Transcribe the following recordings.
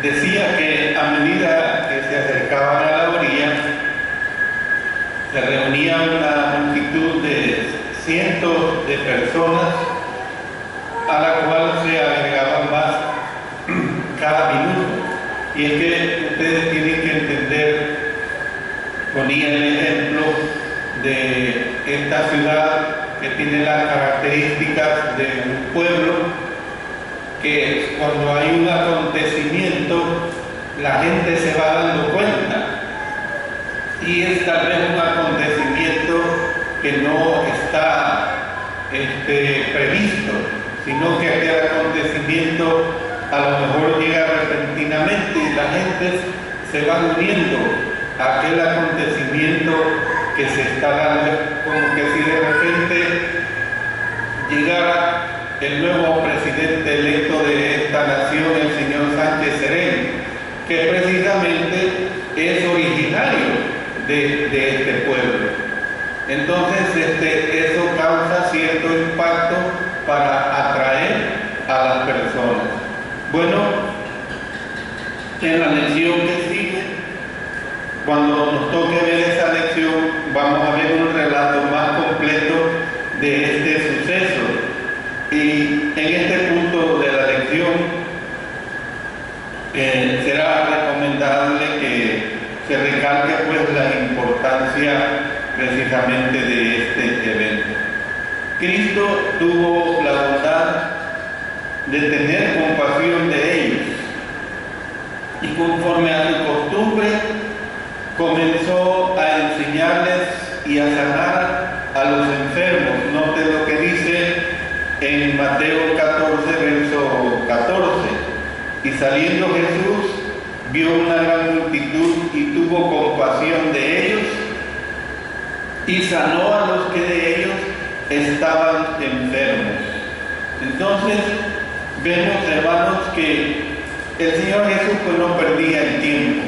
decía que a medida que se acercaban a la orilla, se reunía una multitud de cientos de personas, a la cual se agregaban más cada minuto. Y es que ustedes tienen que entender, ponía el ejemplo de esta ciudad que tiene las características de un pueblo, que cuando hay un acontecimiento la gente se va dando cuenta, y es tal vez un acontecimiento que no está previsto, sino que aquel acontecimiento a lo mejor llega repentinamente y la gente se va uniendo a aquel acontecimiento que se está dando, como que si de repente llegara el nuevo presidente electo de esta nación, el señor Sánchez Serén, que precisamente es originario de este pueblo. Entonces eso causa cierto impacto para atraer a las personas. Bueno, en la lección que sigue, cuando nos toque ver esa lección, vamos a ver un relato más completo de este suceso. Y en este punto de la lección será recomendable que se recalque pues la importancia precisamente de este evento. Cristo tuvo la bondad de tener compasión de ellos y conforme a su costumbre comenzó a enseñarles y a sanar a los enfermos. Note lo que dice en Mateo 14, verso 14. Y saliendo Jesús, vio una gran multitud y tuvo compasión de ellos y sanó a los que de ellos estaban enfermos. Entonces, vemos, hermanos, que el Señor Jesús pues no perdía el tiempo.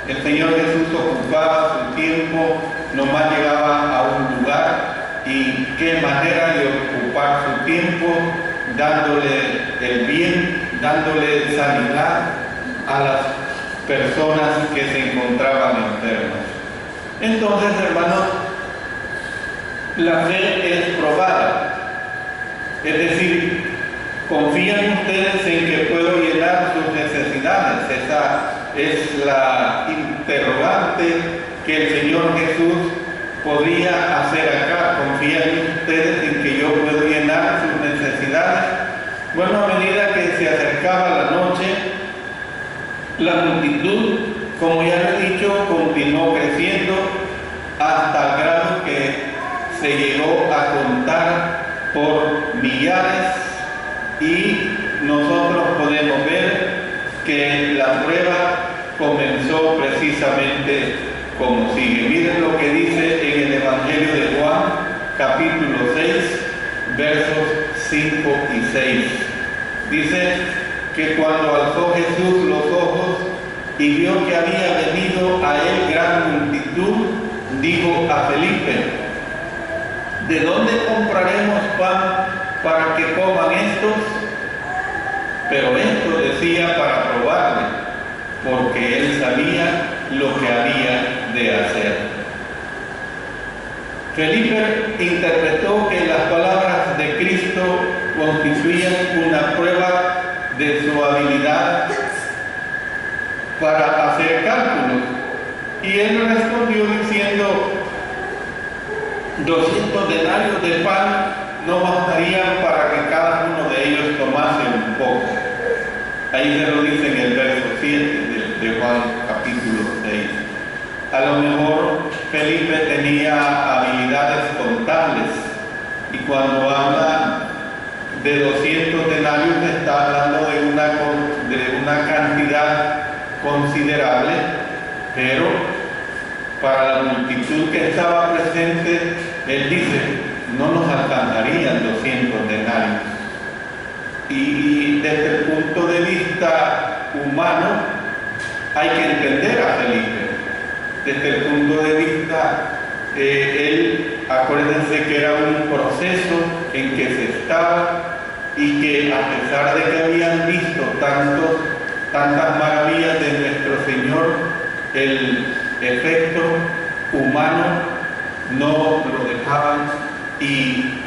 El Señor Jesús ocupaba su tiempo, nomás llegaba a un lugar, y qué manera de ocupar su tiempo, dándole el bien, dándole sanidad a las personas que se encontraban enfermas. Entonces, hermanos, la fe es probada, es decir, ¿confían ustedes en que puedo llenar sus necesidades? Esa es la interrogante que el Señor Jesús podría hacer acá. ¿Confían ustedes en que yo puedo llenar sus necesidades? Bueno, a medida que se acercaba la noche, la multitud, como ya lo he dicho, continuó creciendo hasta el grado que se llegó a contar por millares, y nosotros podemos ver que la prueba comenzó precisamente como sigue. Miren lo que dice en el Evangelio de Juan, capítulo 6, versos 5 y 6. Dice que cuando alzó Jesús los ojos y vio que había venido a él gran multitud, dijo a Felipe: ¿de dónde compraremos pan para que coman estos? Pero esto decía para probarle, porque él sabía lo que había de hacer. Felipe interpretó que las palabras de Cristo constituían una prueba de su habilidad para hacer cálculos, y él respondió diciendo: 200 denarios de pan no bastarían para que cada uno de ellos tomase un poco. Ahí se lo dice en el verso 7 de Juan capítulo 6. A lo mejor Felipe tenía habilidades contables, y cuando habla de 200 denarios está hablando de una cantidad considerable, pero para la multitud que estaba presente, él dice: no nos alcanzarían 200 denarios. Y desde el punto de vista humano hay que entender a Felipe. Desde el punto de vista, él, acuérdense que era un proceso en que se estaba, y que a pesar de que habían visto tantos tantas maravillas de nuestro Señor, el efecto humano no lo dejaban y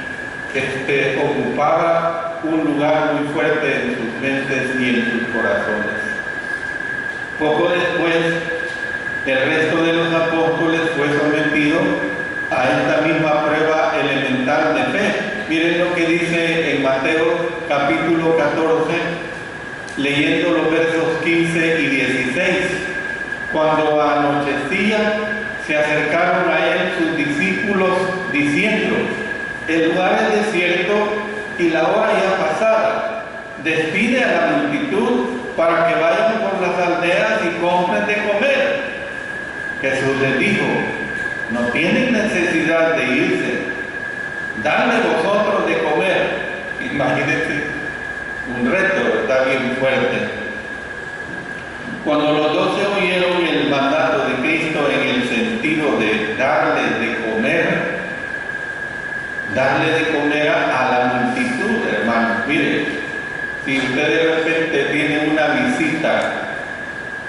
ocupaba un lugar muy fuerte en sus mentes y en sus corazones. Poco después, el resto de los apóstoles fue sometido a esta misma prueba elemental de fe. Miren lo que dice en Mateo capítulo 14, leyendo los versos 15 y 16. Cuando anochecía, se acercaron a él sus discípulos diciendo: el lugar es desierto y la hora ya pasada. Despide a la multitud para que vayan por las aldeas y compren de comer. Jesús les dijo: no tienen necesidad de irse, dadle vosotros de comer. Imagínense, un reto, está bien fuerte. Cuando los 12 oyeron el mandato de Cristo en el sentido de darles de comer, darle de comer a la multitud, hermanos. Mire, si usted de repente tiene una visita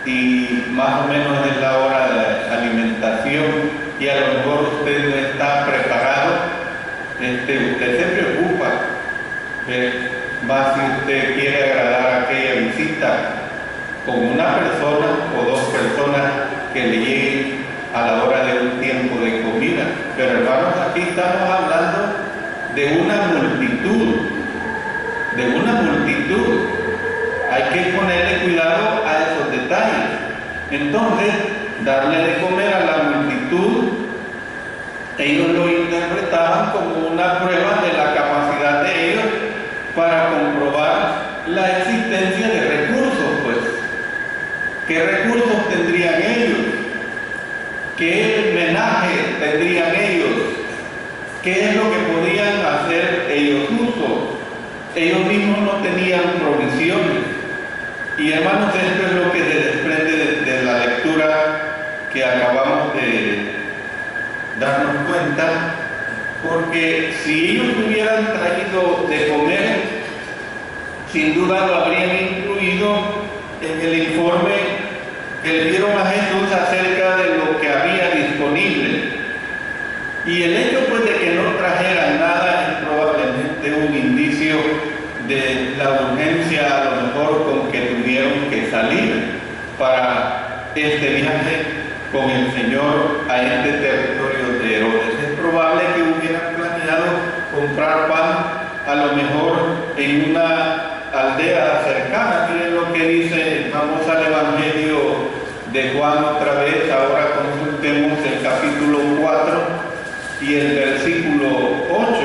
y más o menos es la hora de alimentación y a lo mejor usted no está preparado, usted se preocupa, más si usted quiere agradar a aquella visita con una persona o dos personas que le lleguen a la hora de un tiempo de comida. Pero hermanos, aquí estamos hablando de una multitud, hay que ponerle cuidado a esos detalles. Entonces, darle de comer a la multitud, ellos lo interpretaban como una prueba de la capacidad de ellos para comprobar la existencia de recursos, pues. ¿Qué recursos tendrían ellos? ¿Qué menaje tendrían ellos? ¿Qué es lo que podían hacer ellos uso? Ellos mismos no tenían provisiones. Y hermanos, esto es lo que se desprende de la lectura que acabamos de darnos cuenta, porque si ellos hubieran traído de comer, sin duda lo habrían incluido en el informe que le dieron a Jesús acerca de lo que había disponible. Y el hecho pues de que no trajeran nada es probablemente un indicio de la urgencia a lo mejor con que tuvieron que salir para este viaje con el Señor a este territorio de Herodes. Es probable que hubieran planeado comprar pan a lo mejor en una aldea cercana. Miren lo que dice, vamos al Evangelio de Juan otra vez. Ahora consultemos el capítulo 4 y el versículo 8.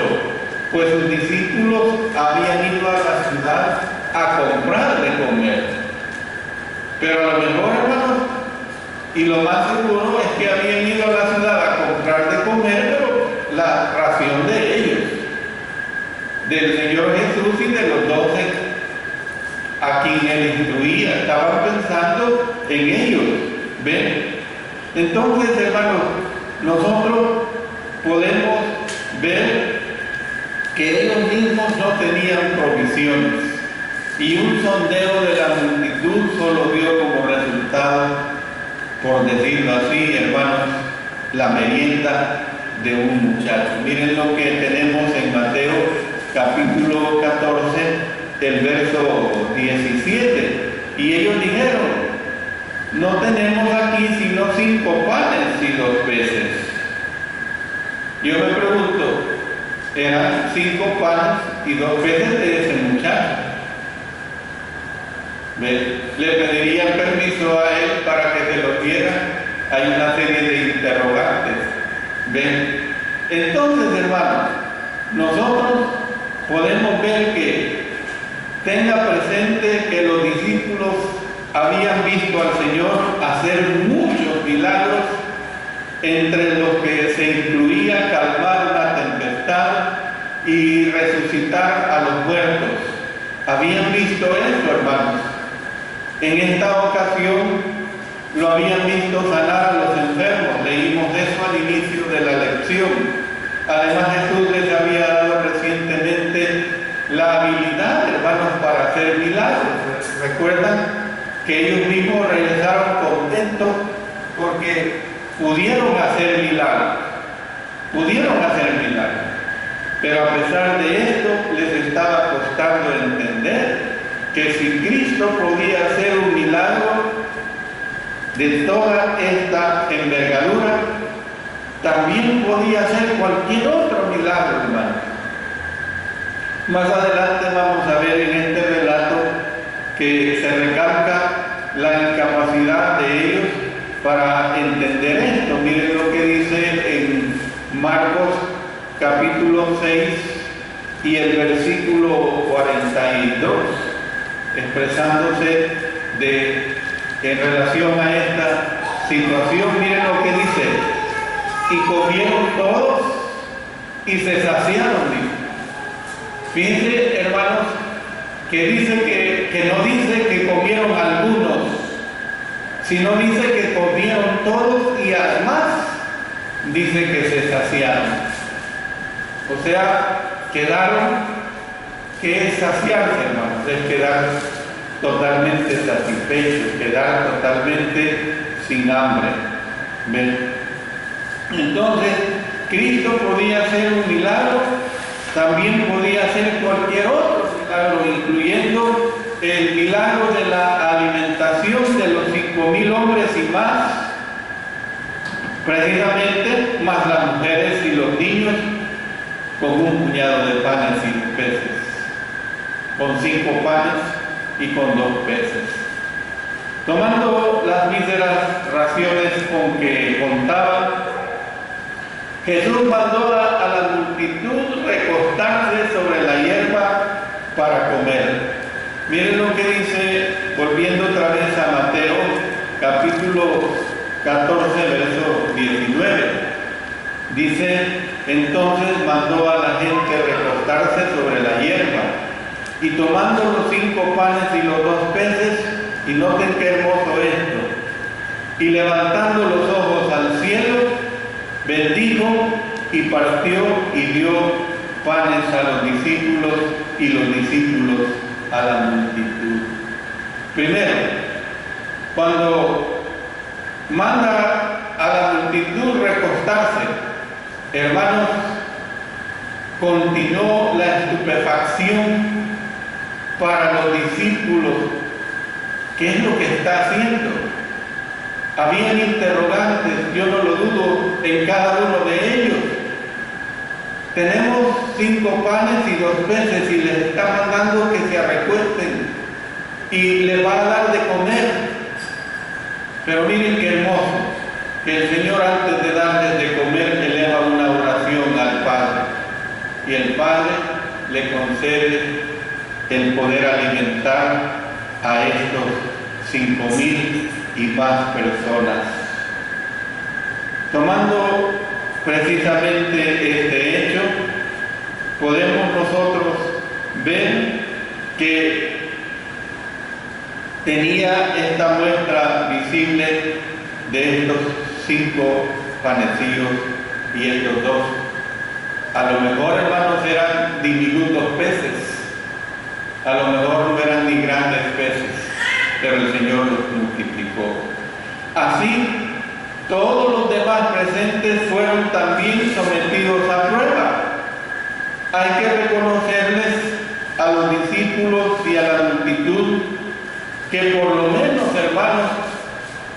Pues sus discípulos habían ido a la ciudad a comprar de comer. Pero a lo mejor, hermanos, y lo más seguro es que habían ido a la ciudad a comprar de comer, pero la ración de ellos, del Señor Jesús y de los 12 a quien él instruía, estaban pensando en ellos. ¿Ven? Entonces, hermanos, nosotros podemos ver que ellos mismos no tenían provisiones y un sondeo de la multitud solo dio como resultado, por decirlo así, hermanos, la merienda de un muchacho. Miren lo que tenemos en Mateo capítulo 14, el verso 17. Y ellos dijeron: no tenemos aquí sino 5 panes y 2 peces. Yo me pregunto, ¿eran 5 panes y 2 peces de ese muchacho? Le pedirían permiso a él para que se lo diera. Hay una serie de interrogantes. ¿Ven? Entonces, hermanos, nosotros podemos ver que tenga presente que los discípulos habían visto al Señor hacer muchos milagros, entre los que se incluía calmar una tempestad y resucitar a los muertos. Habían visto eso, hermanos. En esta ocasión lo habían visto sanar a los enfermos. Leímos eso al inicio de la lección. Además, Jesús les había dado recientemente la habilidad, hermanos, para hacer milagros. ¿Recuerdan? que ellos mismos regresaron contentos porque pudieron hacer milagros. Pero a pesar de esto, les estaba costando entender que si Cristo podía hacer un milagro de toda esta envergadura, también podía hacer cualquier otro milagro, hermano. Más adelante vamos a ver en este relato que se recalca la incapacidad de ellos para entender esto. Miren lo que dice en Marcos capítulo 6 y el versículo 42, expresándose en relación a esta situación. Miren lo que dice: y comieron todos y se saciaron, dice. Fíjense, hermanos, que dice que no dice que comieron algunos, sino dice que comieron todos y además dice que se saciaron. O sea, quedaron, que es saciarse, hermanos, es quedar totalmente satisfechos, quedar totalmente sin hambre. ¿Ven? Entonces, Cristo podía hacer un milagro, también podía hacer cualquier otro milagro, incluyendo el milagro de la alimentación de los 5,000 hombres y más, precisamente, más las mujeres y los niños, con un puñado de panes y peces, con 5 panes y con 2 peces. Tomando las míseras raciones con que contaban, Jesús mandó a la multitud recostarse sobre la hierba para comer. Miren lo que dice, volviendo otra vez a Mateo, capítulo 14, verso 19. Dice: entonces mandó a la gente recostarse sobre la hierba, y tomando los 5 panes y los 2 peces, y noten qué hermoso esto, y levantando los ojos al cielo, bendijo y partió y dio panes a los discípulos y los discípulos a la multitud. Primero, cuando manda a la multitud recostarse, hermanos, continuó la estupefacción para los discípulos. ¿Qué es lo que está haciendo? Habían interrogantes, yo no lo dudo, en cada uno de ellos. Tenemos 5 panes y 2 peces y les está mandando que se recuesten y les va a dar de comer. Pero miren qué hermoso, que el Señor, antes de darles de comer, eleva una oración al Padre, y el Padre le concede el poder alimentar a estos 5,000 y más personas. Tomando precisamente este hecho, podemos nosotros ver que tenía esta muestra visible de estos 5 panecillos y estos 2. A lo mejor, hermanos, eran diminutos peces, a lo mejor no eran ni grandes peces, pero el Señor los multiplicó. Así, todos los demás presentes fueron también sometidos a prueba. Hay que reconocerles a los discípulos y a la multitud que por lo menos, hermanos,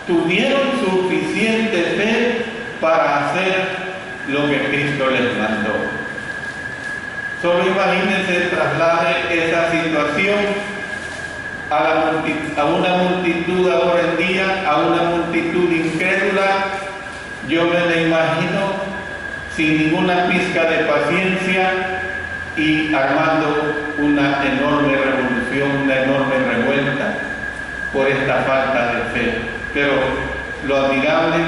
tuvieron suficiente fe para hacer lo que Cristo les mandó. Solo imagínense, traslade esa situación a una multitud ahora en día, a una multitud incrédula. Yo me la imagino sin ninguna pizca de paciencia y armando una enorme revolución, una enorme revuelta por esta falta de fe. Pero lo admirable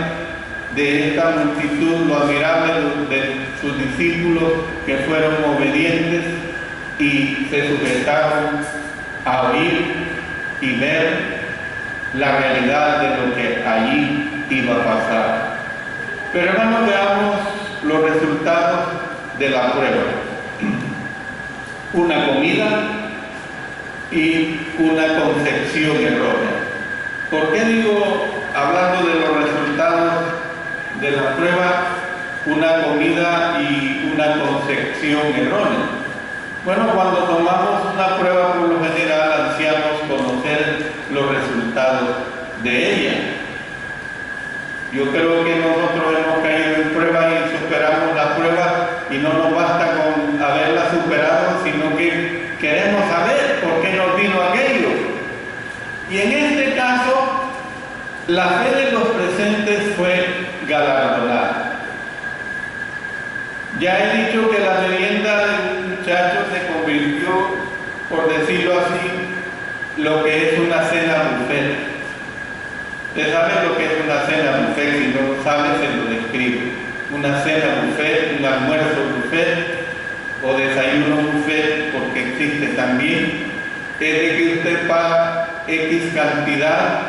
de esta multitud, lo admirable de sus discípulos, que fueron obedientes y se sujetaron a oír y ver la realidad de lo que allí iba a pasar. Pero hermanos, veamos los resultados de la prueba. Una comida y una concepción errónea. ¿Por qué digo, hablando de los resultados de la prueba, una comida y una concepción errónea? Bueno, cuando tomamos una prueba, por lo general ansiamos conocer los resultados de ella. Yo creo que nosotros hemos caído en prueba y superamos la prueba y no nos basta con haberla superado, sino que queremos saber por qué nos vino aquello. Y en este caso, la fe de los presentes fue galardonada. Ya he dicho que la merienda del muchacho se convirtió, por decirlo así, lo que es una cena buffet. Usted sabe lo que es una cena buffet, si no sabe se lo describo. Una cena buffet, un almuerzo buffet o desayuno buffet, porque existe también, es de que usted paga X cantidad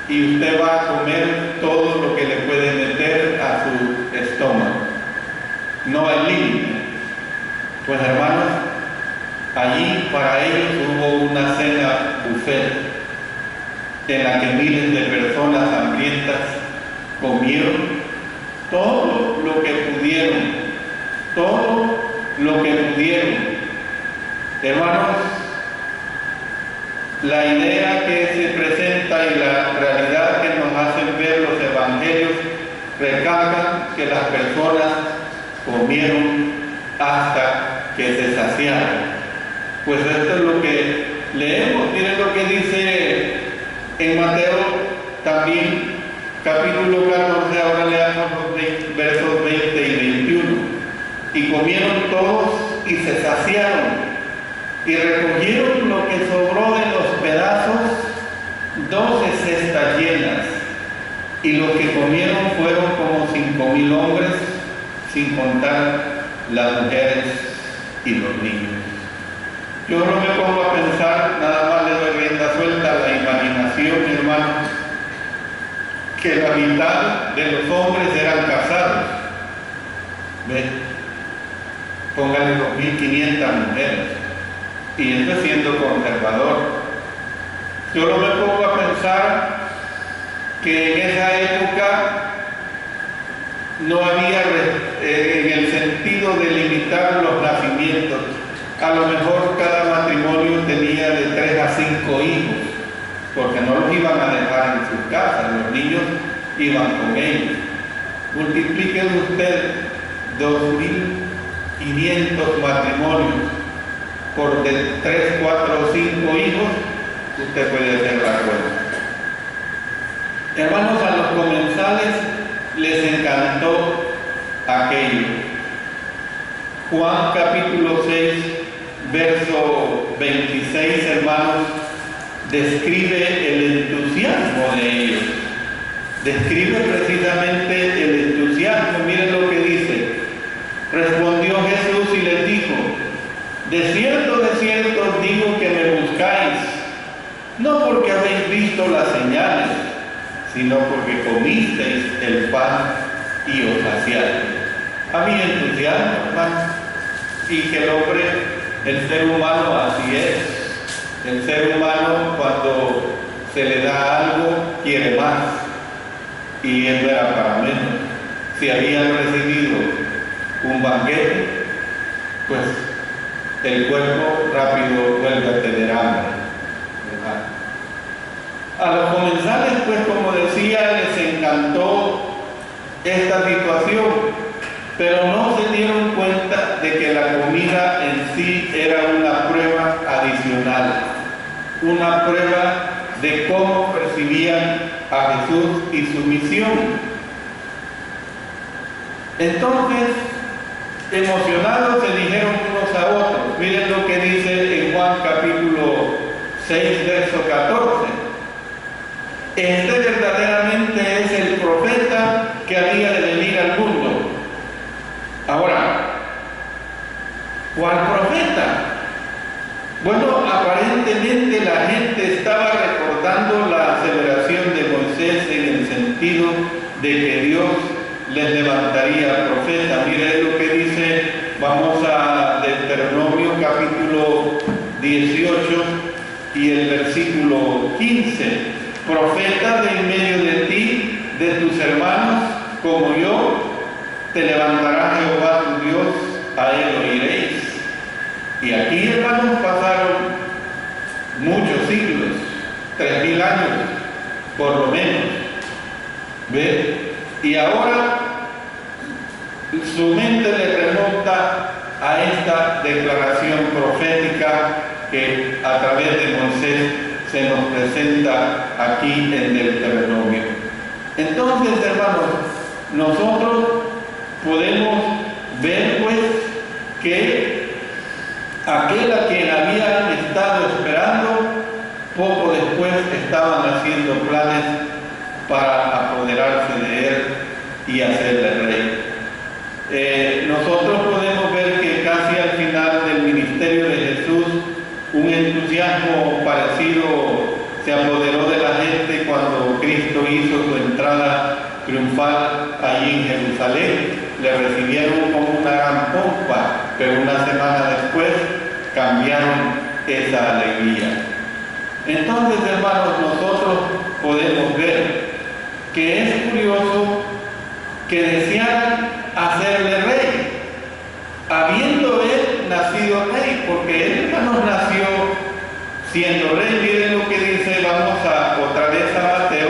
y usted va a comer todo lo que le puede meter a su estómago. No hay límite. Pues hermanos, allí para ellos hubo una cena buffet en la que miles de personas hambrientas comieron todo lo que pudieron, todo lo que pudieron. Hermanos, la idea que se presenta y la realidad que nos hacen ver los evangelios recalcan que las personas comieron hasta que se saciaron. Pues esto es lo que leemos. Miren lo que dice en Mateo también, capítulo 14, ahora leamos los versos 20 y 21. Y comieron todos y se saciaron, y recogieron lo que sobró de los pedazos, 12 cestas llenas, y los que comieron fueron como 5,000 hombres, sin contar las mujeres y los niños. Yo no me pongo a pensar, nada más le doy rienda suelta a la imaginación, hermanos, que la mitad de los hombres eran casados. ¿Ves? Póngale 2,500 mujeres. Y esto siendo conservador. Yo no me pongo a pensar que en esa época no había, en el sentido de limitar los nacimientos, a lo mejor cada matrimonio tenía de 3 a 5 hijos, porque no los iban a dejar en sus casas, los niños iban con ellos. Multiplique usted 2,500 matrimonios por de 3, 4 o 5 hijos, usted puede hacer la cuenta. Hermanos, a los comensales les encantó aquello. Juan capítulo 6, verso 26, hermanos, describe el entusiasmo de ellos. Describe precisamente el entusiasmo. Miren lo que dice. Respondió Jesús y les dijo: de cierto os digo que me buscáis, no porque habéis visto las señales, sino porque comisteis el pan y os saciasteis. Había entusiasmo, hermanos, y que el hombre, el ser humano así es. El ser humano, cuando se le da algo, quiere más, y él era para menos. Si habían recibido un banquete, pues el cuerpo rápido vuelve a tener hambre, ¿verdad? A los comensales, pues como decía, les encantó esta situación, pero no se dieron cuenta de que la comida en sí era una prueba adicional, una prueba de cómo percibían a Jesús y su misión. Entonces, emocionados se dijeron unos a otros. Miren lo que dice en Juan capítulo 6, verso 14. Este verdaderamente es el profeta que había de venir al mundo. Ahora, ¿cuál profeta? Bueno, aparentemente la gente estaba recordando la aseveración de Moisés en el sentido de que Dios les levantaría profeta. Mire lo que dice, vamos a Deuteronomio capítulo 18 y el versículo 15. profeta de en medio de ti, de tus hermanos, como yo, te levantará Jehová tu Dios, a él oiréis. Y aquí, hermanos, pasaron muchos siglos, 3000 años, por lo menos. ¿Ve? Y ahora su mente le remonta a esta declaración profética que a través de Moisés se nos presenta aquí en Deuteronomio. Entonces, hermanos, nosotros podemos ver pues que aquel a quien habían estado esperando, poco después estaban haciendo planes para apoderarse de él y hacerle rey. Nosotros podemos ver que casi al final del ministerio de Jesús, un entusiasmo parecido se apoderó de la gente cuando Cristo hizo su entrada triunfal allí en Jerusalén. Le recibieron con una gran pompa, pero una semana después cambiaron esa alegría. Entonces, hermanos, nosotros podemos ver que es curioso que desearan hacerle rey, habiendo él nacido rey, porque él, hermanos, nació siendo rey. Miren lo que dice, vamos otra vez a Mateo,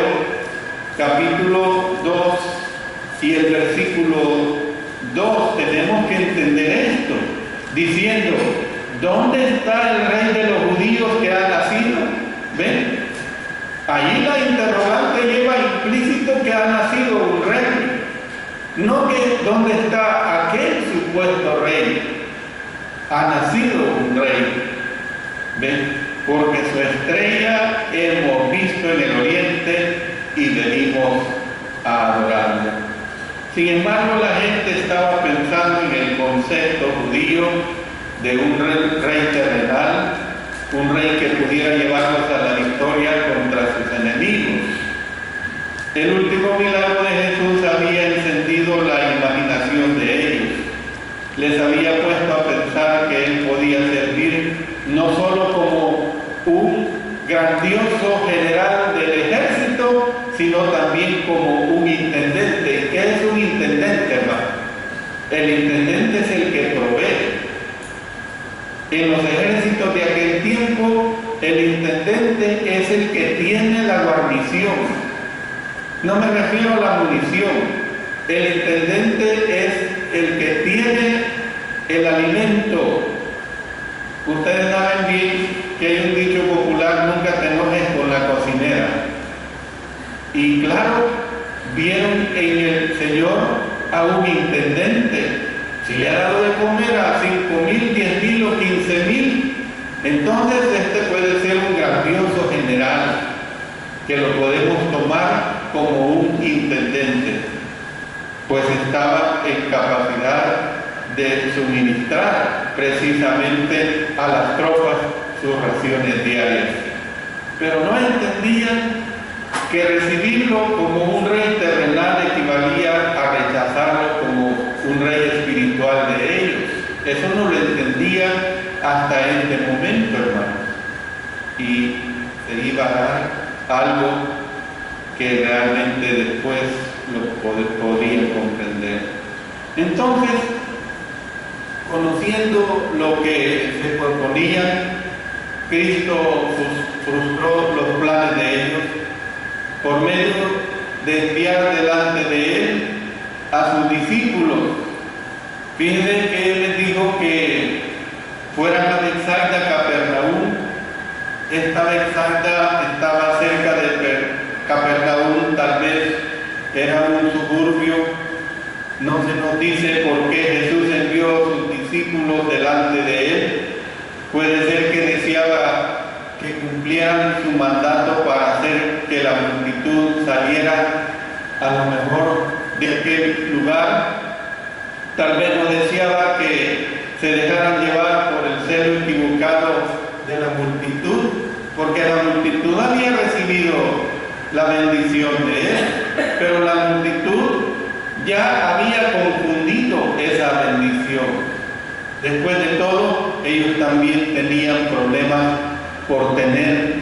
capítulo 2 y el versículo 2. Tenemos que entender esto, diciendo, ¿dónde está el rey de los judíos que ha nacido? ¿Ven? Allí la interrogante lleva implícito que ha nacido un rey. No que dónde está aquel supuesto rey. Ha nacido un rey. ¿Ven? Porque su estrella hemos visto en el oriente y venimos a adorarla. Sin embargo, la gente estaba pensando en el concepto judío de un rey terrenal, un rey que pudiera llevarlos a la victoria contra sus enemigos. El último milagro de Jesús había encendido la imaginación de ellos. Les había puesto a pensar que él podía servir no solo como un grandioso general del ejército, sino también como un intendente. ¿Qué es un intendente, hermano? El intendente es el que provee. En los ejércitos de aquel tiempo, el intendente es el que tiene la guarnición. No me refiero a la munición. El intendente es el que tiene el alimento. Ustedes saben bien que hay un dicho popular, nunca te enojes con la cocinera. Y claro, vieron en el Señor a un intendente. Si le ha dado de comer a 5,000, 10,000 o 15,000, entonces este puede ser un grandioso general que lo podemos tomar como un intendente, pues estaba en capacidad de suministrar precisamente a las tropas sus raciones diarias. Pero no entendían que recibirlo como un rey terrenal equivalía a rechazarlo como un rey espiritual de ellos. Eso no lo entendían hasta este momento, hermanos. Y se iba a dar algo que realmente después lo podrían comprender. Entonces, conociendo lo que se proponía, Cristo frustró los planes de ellos por medio de enviar delante de él a sus discípulos. Fíjense que él les dijo que fueran a Bethsaida, Capernaum. Esta Bethsaida estaba cerca de Capernaum, tal vez era un suburbio. No se nos dice por qué Jesús envió a sus discípulos delante de él. Puede ser que deseaba que cumplieran su mandato para hacer que la multitud saliera a lo mejor de aquel lugar. Tal vez no deseaba que se dejaran llevar por el celo equivocado de la multitud, porque la multitud había recibido la bendición de él, pero la multitud ya había confundido esa bendición. Después de todo, ellos también tenían problemas por tener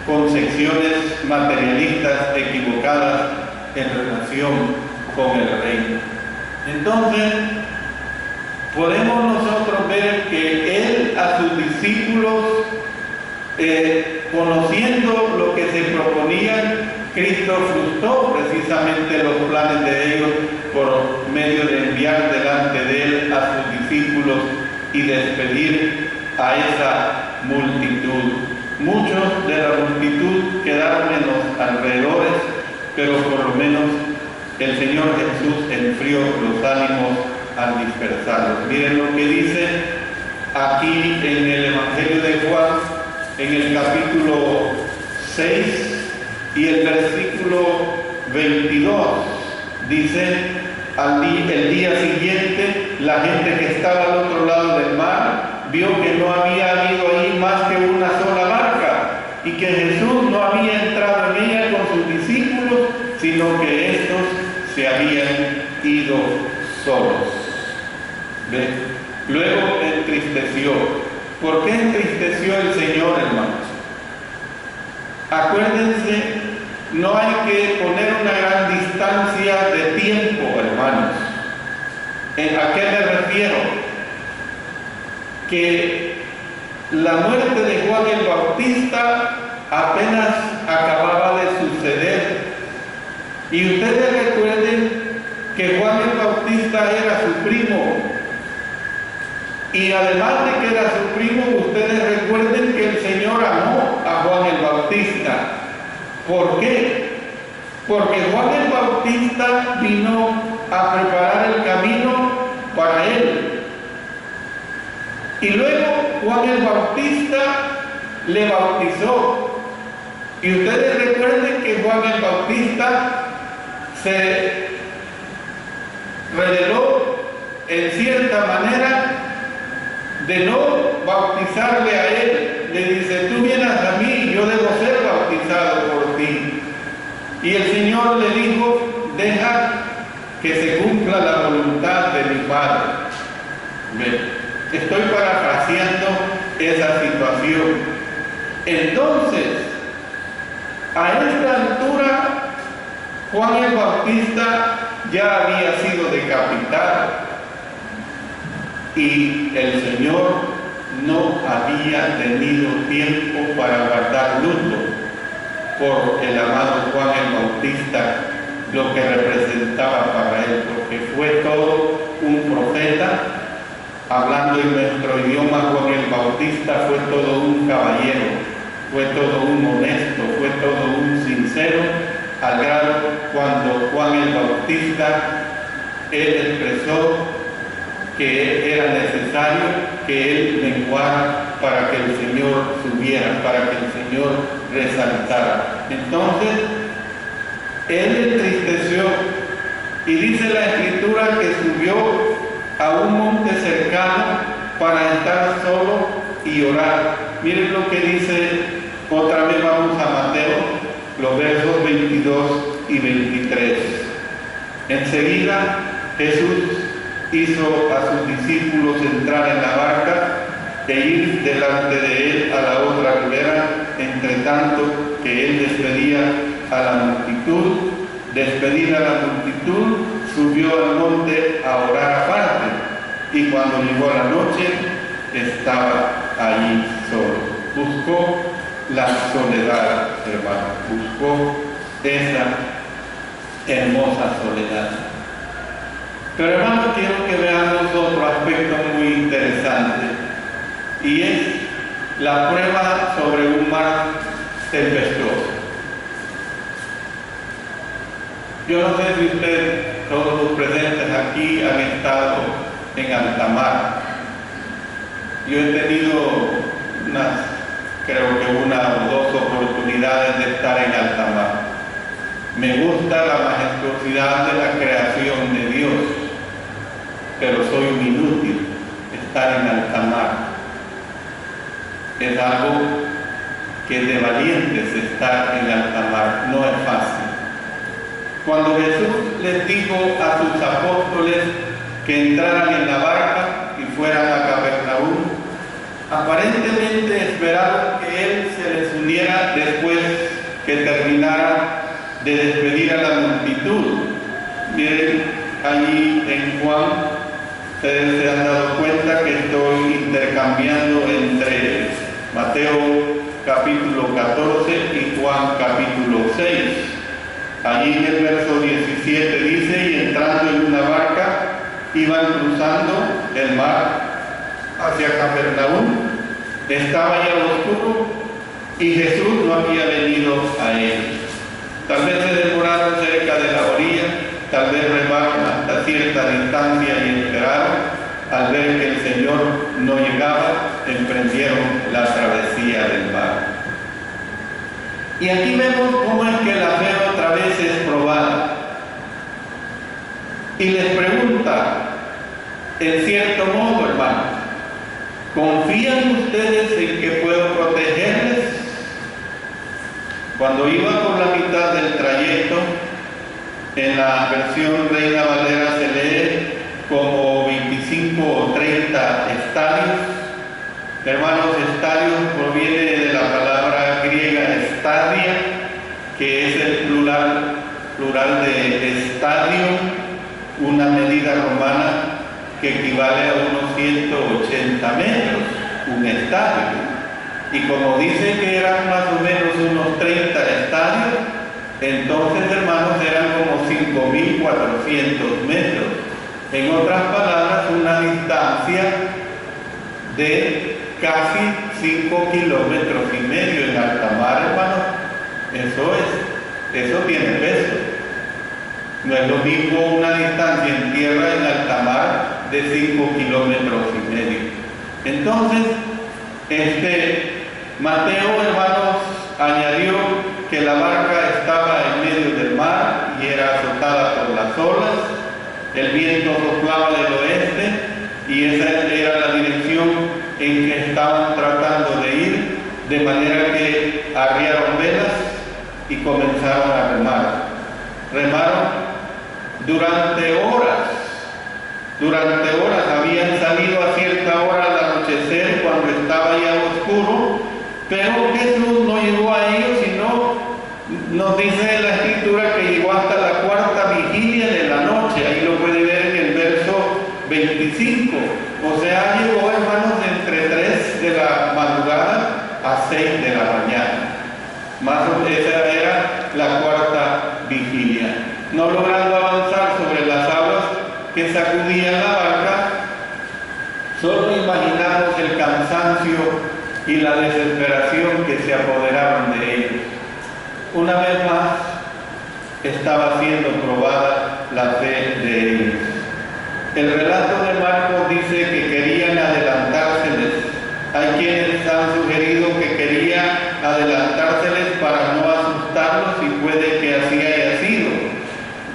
concepciones materialistas equivocadas en relación con el reino. Entonces, podemos nosotros ver que Él a sus discípulos, conociendo lo que se proponían, Cristo frustró precisamente los planes de ellos por medio de enviar delante de Él a sus discípulos y despedir a esa multitud. Muchos de la multitud quedaron en los alrededores, pero por lo menos el Señor Jesús enfrió los ánimos al dispersarlos. Miren lo que dice aquí en el Evangelio de Juan, en el capítulo 6 y el versículo 22. Dice, el día siguiente, la gente que estaba al otro lado del mar vio que no había habido ahí más que una sola barca y que Jesús no había entrado en ella con sus discípulos, sino que estos se habían ido solos. ¿Ve? Luego entristeció. ¿Por qué entristeció el Señor, hermanos? Acuérdense, no hay que poner una gran distancia de tiempo, hermanos. ¿A qué me refiero? Que la muerte de Juan el Bautista apenas acababa de suceder. Y ustedes recuerden que Juan el Bautista era su primo. Y además de que era su primo, ustedes recuerden que el Señor amó a Juan el Bautista. ¿Por qué? Porque Juan el Bautista vino a preparar el camino para él. Y luego Juan el Bautista le bautizó. Y ustedes recuerden que Juan el Bautista se reveló en cierta manera de no bautizarle a él. Le dice, tú vienes a mí, yo debo ser bautizado por ti. Y el Señor le dijo, deja que se cumpla la voluntad de mi Padre. Estoy parafraseando esa situación. Entonces, a esta altura, Juan el Bautista ya había sido decapitado. Y el Señor no había tenido tiempo para guardar luto por el amado Juan el Bautista, lo que representaba para él, porque fue todo un profeta. Hablando en nuestro idioma, Juan el Bautista fue todo un caballero, fue todo un honesto, fue todo un sincero, al grado cuando Juan el Bautista, él expresó que era necesario que él menguara para que el Señor subiera, para que el Señor resaltara. Entonces, él entristeció y dice la Escritura que subió a un monte cercano para estar solo y orar. Miren lo que dice, otra vez vamos a Mateo, los versos 22 y 23. Enseguida Jesús hizo a sus discípulos entrar en la barca e ir delante de él a la otra ribera, entre tanto que él despedía a la multitud. Despedida a la multitud, subió al monte a orar aparte, y cuando llegó la noche, estaba allí solo. Buscó la soledad, hermano, buscó esa hermosa soledad. Pero hermano, quiero que veamos otro aspecto muy interesante, y es la prueba sobre un mar tempestuoso. Yo no sé si ustedes, todos los presentes aquí, han estado en alta mar. Yo he tenido creo que una o dos oportunidades de estar en alta mar. Me gusta la majestuosidad de la creación de Dios, pero soy un inútil estar en alta mar. Es algo que de valientes estar en alta mar, no es fácil. Cuando Jesús les dijo a sus apóstoles que entraran en la barca y fueran a Capernaum, aparentemente esperaron que Él se les uniera haría después que terminara de despedir a la multitud. Miren, allí en Juan, ustedes se han dado cuenta que estoy intercambiando entre Mateo capítulo 14 y Juan capítulo 6. Allí en el verso 17 dice: y entrando en una barca, iban cruzando el mar hacia Capernaum. Estaba ya oscuro y Jesús no había venido a ellos. Tal vez se demoraron cerca de la orilla, tal vez remaron hasta cierta distancia y esperaron. Al ver que el Señor no llegaba, emprendieron la travesía del mar. Y aquí vemos cómo es que la fe otra vez es probada. Y les pregunta, en cierto modo, hermanos, ¿confían ustedes en que puedo protegerles? Cuando iba por la mitad del trayecto, en la versión Reina Valera se lee como 25 o 30 estadios. Hermanos, estadios proviene de la palabra griega estadia, que es el plural de estadio, una medida romana que equivale a unos 180 metros, un estadio. Y como dice que eran más o menos unos 30 estadios, entonces, hermanos, eran como 5.400 metros. En otras palabras, una distancia de casi 5 kilómetros y medio en alta mar, hermanos. Eso tiene peso. No es lo mismo una distancia en tierra en alta mar de 5 kilómetros y medio. Entonces, Mateo, hermanos, añadió que la barca estaba en medio del mar y era azotada por las olas. El viento soplaba del oeste y esa era la dirección en que estaban tratando de ir, de manera que arriaron velas y comenzaron a remar. Remaron durante horas, habían salido a cierta hora al anochecer cuando estaba ya oscuro, pero Jesús no llegó a ellos, sino nos dice la Escritura que llegó hasta la cuarta vigilia de la noche. Ahí lo puede ver en el verso 25. O sea, llegó, hermanos, entre 3 de la madrugada a 6 de la mañana. Esa era la cuarta vigilia. No logrando avanzar sobre las aguas que sacudían la barca, solo imaginamos el cansancio y la desesperación que se apoderaron de ellos. Una vez más estaba siendo probada la fe de ellos. El relato de Marcos dice que querían adelantárseles. Hay quienes han sugerido que quería adelantárseles para no asustarlos, y puede que así haya sido.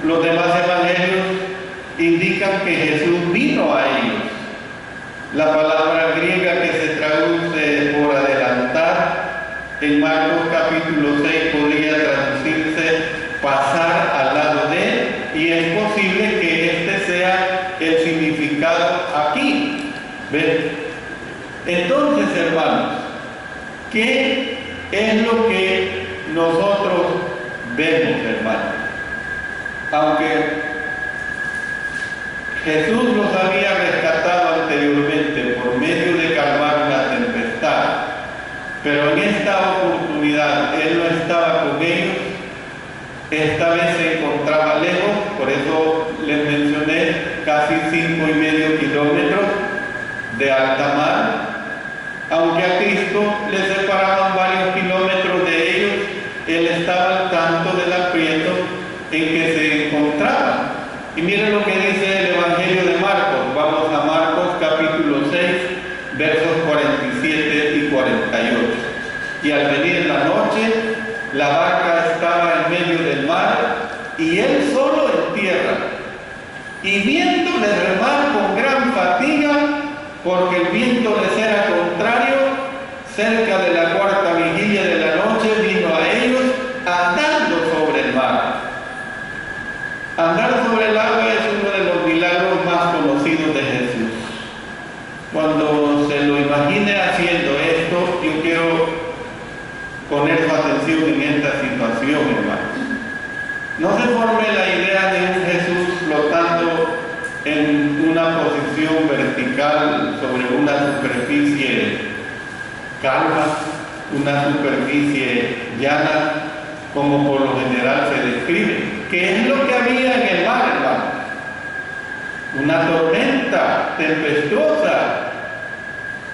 Los demás evangelios indican que Jesús vino a ellos. La palabra griega que se traduce por adelantar en Marcos capítulo 6 podría traducirse pasar al lado de, y es posible que este sea el significado aquí. ¿Ven? Entonces, hermanos, ¿qué es lo que nosotros vemos, hermanos? Aunque Jesús los había rescatado anteriormente por medio de calmar una tempestad, pero en esta oportunidad Él no estaba con ellos. Esta vez se encontraba lejos, por eso les mencioné casi 5,5 kilómetros de alta mar. Aunque a Cristo le separaban varios kilómetros de ellos, Él estaba al tanto del aprieto en que se encontraba. Y miren lo que dice el Evangelio de Marcos. Vamos a Marcos capítulo 6, versos 47 y 48. Y al venir la noche, la barca estaba en medio del mar y él solo en tierra. Y viéndole remar con gran fatiga, porque el viento les era contrario, cerca de la cuarta vigilia de la noche vino a ellos andando sobre el mar. Andar sobre el agua es uno de los milagros más conocidos de Jesús. Cuando se lo imagine haciendo esto, yo quiero poner No se forme la idea de un Jesús flotando en una posición vertical sobre una superficie calma, una superficie llana, como por lo general se describe, que es lo que había en el mar, hermano. Una tormenta tempestuosa.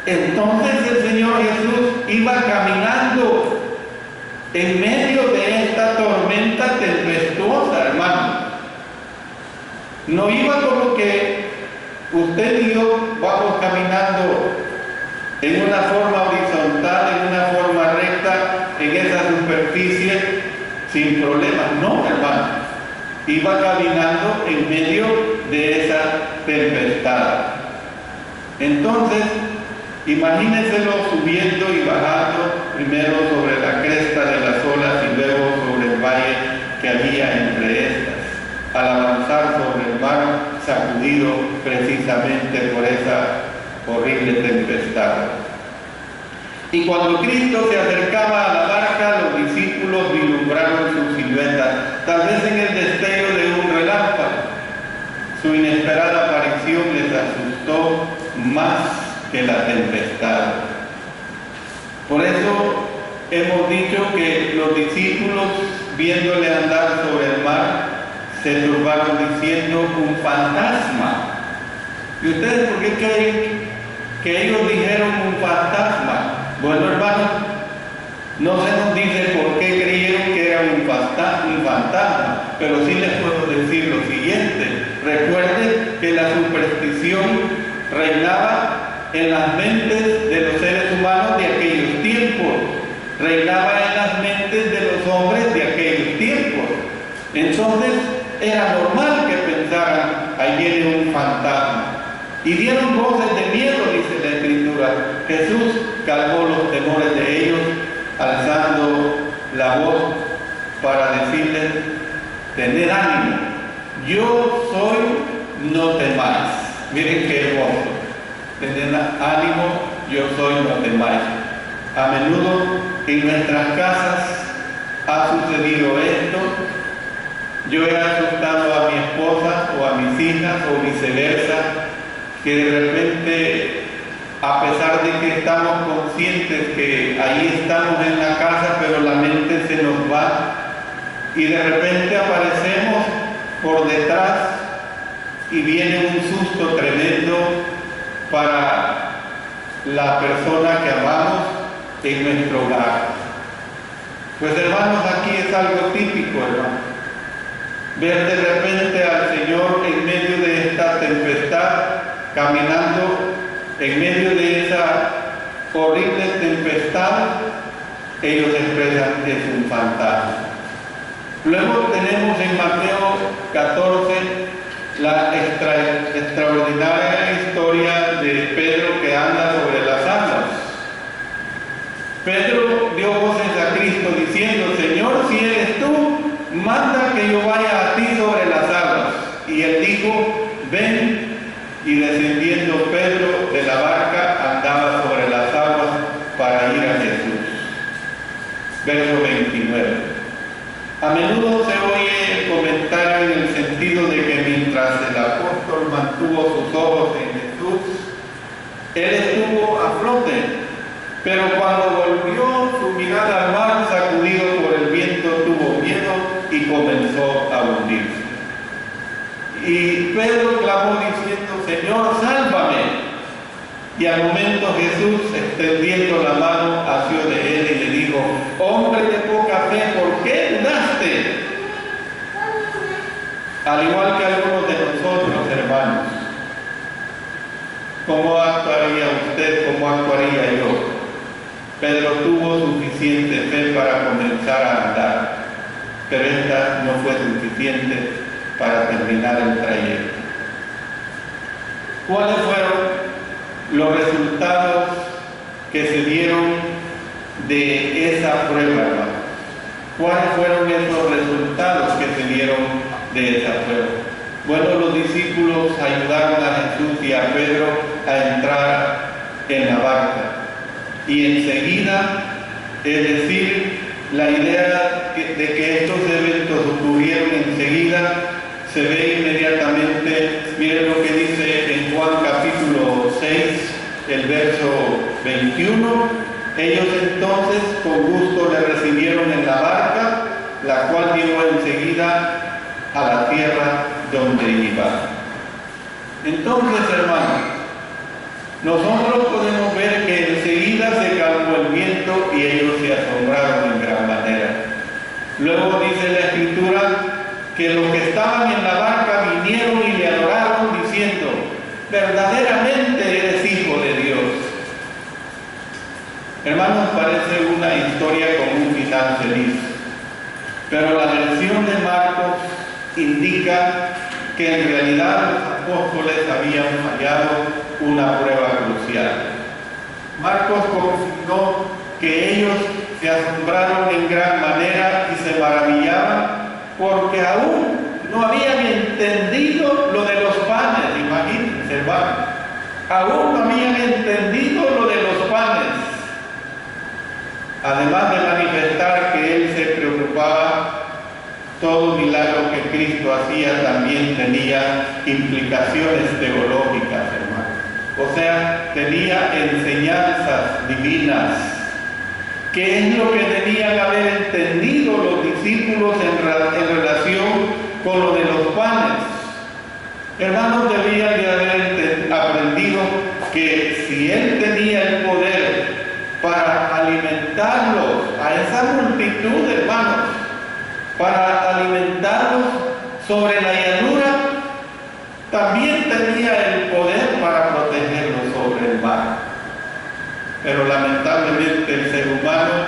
Entonces el Señor Jesús iba caminando en medio de esta tormenta tempestuosa, hermano. No iba como que usted y yo vamos caminando en una forma horizontal, en una forma recta, en esa superficie, sin problemas. No, hermano. Iba caminando en medio de esa tempestad. Entonces, imagínenselo subiendo y bajando, primero sobre la cresta de las olas y luego sobre el valle que había entre estas, al avanzar sobre el mar sacudido precisamente por esa horrible tempestad. Y cuando Cristo se acercaba a la barca, los discípulos vislumbraron su silueta, tal vez en el destello de un relámpago. Su inesperada aparición les asustó más que la tempestad. Por eso hemos dicho que los discípulos, viéndole andar sobre el mar, se turbaron diciendo: un fantasma. ¿Y ustedes por qué creen que ellos dijeron un fantasma? Bueno, hermanos, no se nos dice por qué creyeron que era un fantasma, pero sí les puedo decir lo siguiente. Recuerden que la superstición reinaba en las mentes de los seres humanos de aquellos tiempos, reinaba en las mentes de los hombres de aquellos tiempos. Entonces era normal que pensaran: ahí viene un fantasma. Y dieron voces de miedo, dice la Escritura. Jesús calmó los temores de ellos, alzando la voz para decirles: tened ánimo, yo soy, no temáis. Miren qué hermoso. Tened ánimo, yo soy, no temáis. A menudo en nuestras casas ha sucedido esto. Yo he asustado a mi esposa o a mis hijas o viceversa, que de repente, a pesar de que estamos conscientes que ahí estamos en la casa, pero la mente se nos va y de repente aparecemos por detrás y viene un susto tremendo para la persona que amamos en nuestro hogar. Pues hermanos, aquí es algo típico, hermano. Ver de repente al Señor en medio de esta tempestad, caminando en medio de esa horrible tempestad. Ellos expresan que es un fantasma. Luego tenemos en Mateo 14 la extraordinaria historia de Pedro que anda sobre las aguas. Pedro dio voces a Cristo diciendo: Señor, si eres tú, manda que yo vaya a ti sobre las aguas. Y él dijo: ven. Y descendiendo Pedro de la barca, andaba sobre las aguas para ir a Jesús. Verso 29. A menudo se oye el comentario en el sentido de que mientras el apóstol mantuvo sus ojos en Jesús, él estuvo a flote, pero cuando volvió su mirada al mar, sacudido por el viento, tuvo miedo y comenzó a hundirse. Y Pedro clamó diciendo: Señor, sálvame. Y al momento Jesús, extendiendo la mano, asió de él y le dijo: hombre de poca fe, ¿por qué dudaste? Al igual que algunos de nosotros, hermanos, ¿cómo actuaría usted? ¿Cómo actuaría yo? Pedro tuvo suficiente fe para comenzar a andar, pero esta no fue suficiente para terminar el trayecto. ¿Cuáles fueron los resultados que se dieron de esa prueba, hermano? ¿Cuáles fueron esos resultados que se dieron de esa prueba? Bueno, los discípulos ayudaron a Jesús y a Pedro a entrar en la barca. Y enseguida, es decir, la idea de que estos eventos ocurrieron se ve inmediatamente. Miren lo que dice en Juan capítulo 6, el verso 21. Ellos entonces con gusto le recibieron en la barca, la cual llevó enseguida a la tierra donde iba. Entonces, hermanos, nosotros podemos ver que enseguida se calmó el viento y ellos se asombraron en gran manera. Luego dice la Escritura que los que estaban en la barca vinieron y le adoraron diciendo: verdaderamente eres hijo de Dios. Hermanos, parece una historia con un final feliz, pero la versión de Marcos indica que en realidad los apóstoles habían fallado una prueba crucial. Marcos confirmó que ellos se asombraron en gran manera y se maravillaban porque aún no habían entendido lo de los panes. Imagínense, hermanos, aún no habían entendido lo de los panes. Además de manifestar que él se preocupaba, todo milagro que Cristo hacía también tenía implicaciones teológicas, hermanos. O sea, tenía enseñanzas divinas. ¿Qué es lo que debían haber entendido los discípulos en relación con lo de los panes? Hermanos, debían de haber aprendido que si él tenía el poder para alimentarlos a esa multitud, hermanos, para alimentarlos sobre la llanura, también tenía el poder para protegerlos sobre el mar. Pero lamentablemente el ser humano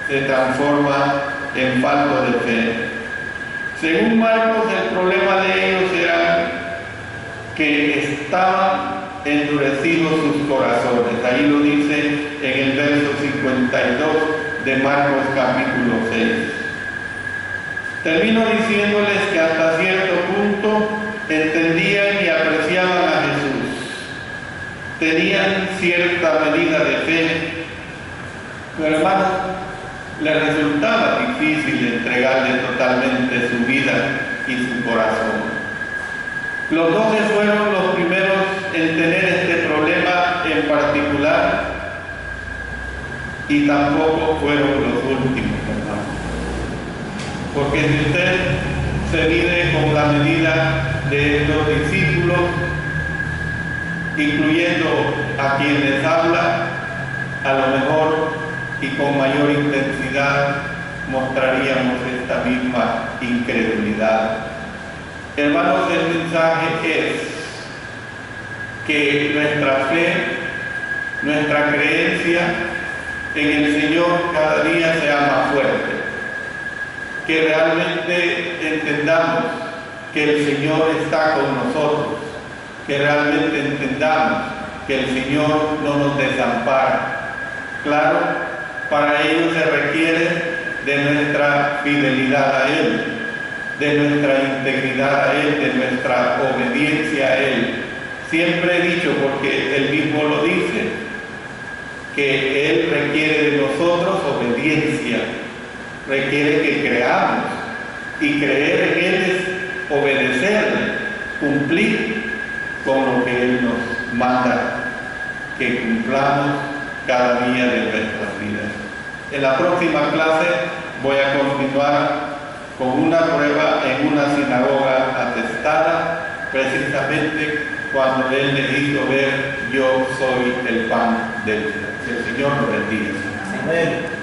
se transforma en falto de fe. Según Marcos, el problema de ellos era que estaban endurecidos sus corazones. Ahí lo dice en el verso 52 de Marcos capítulo 6. Termino diciéndoles que hasta cierto punto entendían y apreciaban a Jesús. Tenían cierta medida de fe, pero hermanos, les resultaba difícil entregarle totalmente su vida y su corazón. Los 12 fueron los primeros en tener este problema en particular y tampoco fueron los últimos, hermanos. Porque si usted se mide con la medida de estos discípulos, incluyendo a quienes habla, a lo mejor y con mayor intensidad mostraríamos esta misma incredulidad. Hermanos, el mensaje es que nuestra fe, nuestra creencia en el Señor cada día sea más fuerte. Que realmente entendamos que el Señor está con nosotros, que realmente entendamos que el Señor no nos desampara. Claro, para ello se requiere de nuestra fidelidad a Él, de nuestra integridad a Él, de nuestra obediencia a Él. Siempre he dicho, porque Él mismo lo dice, que Él requiere de nosotros obediencia, requiere que creamos, y creer en Él es obedecerle, cumplir con lo que Él nos manda, que cumplamos cada día de nuestras vidas. En la próxima clase voy a continuar con una prueba en una sinagoga atestada, precisamente cuando Él me hizo ver: yo soy el pan de vida. Que el Señor lo bendiga. Amén.